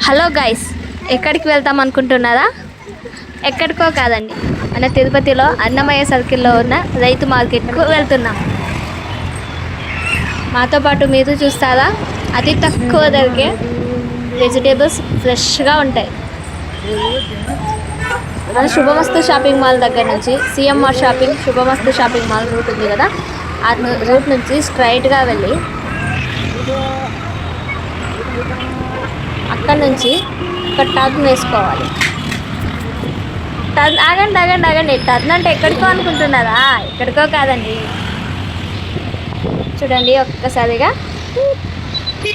Hello guys, ఎక్కడికి వెళ్తాం అనుకుంటున్నారా? ఎక్కడికో కాదండి, మన తిరుపతిలో అన్నమయ్య సర్కిల్లో ఉన్న రైతు మార్కెట్కు వెళ్తున్నాం. మాతో పాటు మీరు చూస్తారా? అతి తక్కువ ధరకే వెజిటేబుల్స్ ఫ్రెష్గా ఉంటాయి. మన శుభమస్తు షాపింగ్ మాల్ దగ్గర నుంచి సిఎంఆర్ షాపింగ్, శుభమస్తు షాపింగ్ మాల్ రూట్ ఉంది కదా, ఆ రూట్ నుంచి స్ట్రైట్గా వెళ్ళి అక్కడ నుంచి ఒక టర్న్ వేసుకోవాలి. ఆగండి, టర్న్ అంటే ఎక్కడికో అనుకుంటున్నారా? ఎక్కడికో కాదండి, చూడండి ఒక్కసారిగా.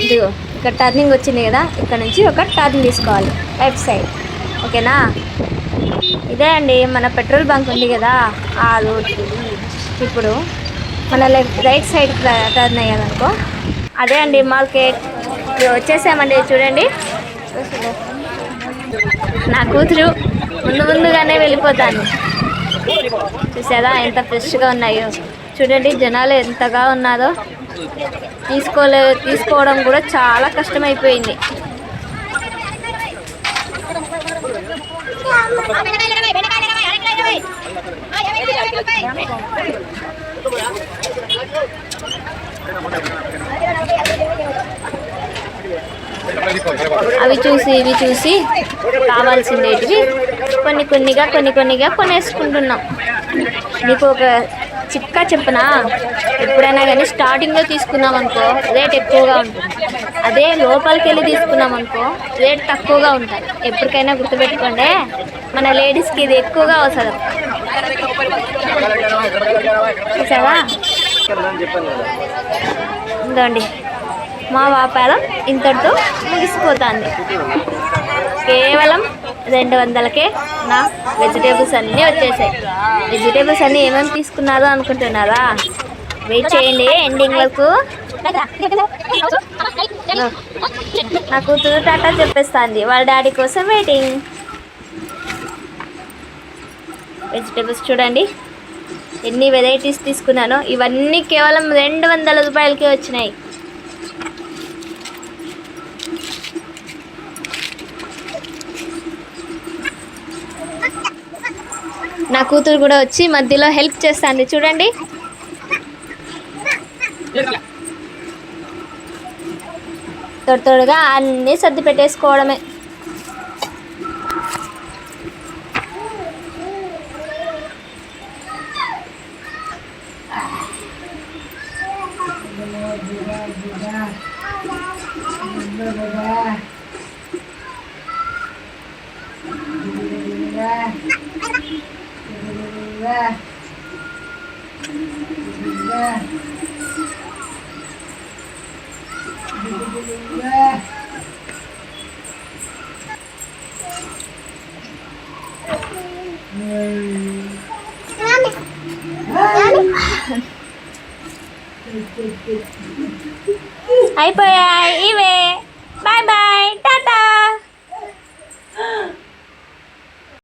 ఇదిగో ఇక్కడ టర్నింగ్ వచ్చింది కదా, ఇక్కడ నుంచి ఒక టర్న్ తీసుకోవాలి లెఫ్ట్ సైడ్. ఓకేనా? ఇదే అండి మన పెట్రోల్ బంక్ ఉంది కదా, ఆ రూట్. ఇప్పుడు మన రైట్ సైడ్ టర్న్ అయ్యాదనుకో, అదే అండి మార్కెట్. వచ్చేసామండి. చూడండి, నా కూతురు ముందుగానే వెళ్ళిపోతాను. చూసారా ఎంత ఫ్రెష్గా ఉన్నాయో? చూడండి జనాలు ఎంతగా ఉన్నారో. తీసుకోవడం కూడా చాలా కష్టమైపోయింది. అవి చూసి ఇవి చూసి కావాల్సిందేటివి కొన్ని కొనేసుకుంటున్నాం. నీకు ఒక చిట్కా చెప్పనా? ఎప్పుడైనా కానీ స్టార్టింగ్లో తీసుకున్నాం అనుకో రేట్ ఎక్కువగా ఉంటుంది. అదే లోపలికి వెళ్ళి తీసుకున్నాం అనుకో రేట్ తక్కువగా ఉంటుంది. ఎప్పటికైనా గుర్తుపెట్టుకోండి, మన లేడీస్కి ఇది ఎక్కువగా అవసరం. చూసావా? ఉందండి, మా వ్యాపారం ఇంతటితో ముగిసిపోతుంది. కేవలం 200కే నా వెజిటేబుల్స్ అన్నీ వచ్చేసాయి. వెజిటేబుల్స్ అన్నీ ఏమేమి తీసుకున్నారో అనుకుంటున్నారా? వెయిట్ చేయండి ఎండింగ్ వరకు. నా కూతురు టాటా చెప్పేస్తుంది, వాళ్ళ డాడీ కోసం వెయిటింగ్. వెజిటేబుల్స్ చూడండి ఎన్ని వెరైటీస్ తీసుకున్నానో. ఇవన్నీ కేవలం 200 రూపాయలకే వచ్చినాయి. నా కూతురు కూడా వచ్చి మధ్యలో హెల్ప్ చేస్తుంది. చూడండి, తొడుగా అన్నీ సర్ది పెట్టేసుకోవడమే. అయిపోయాయి ఇవే. Bye bye, Tata.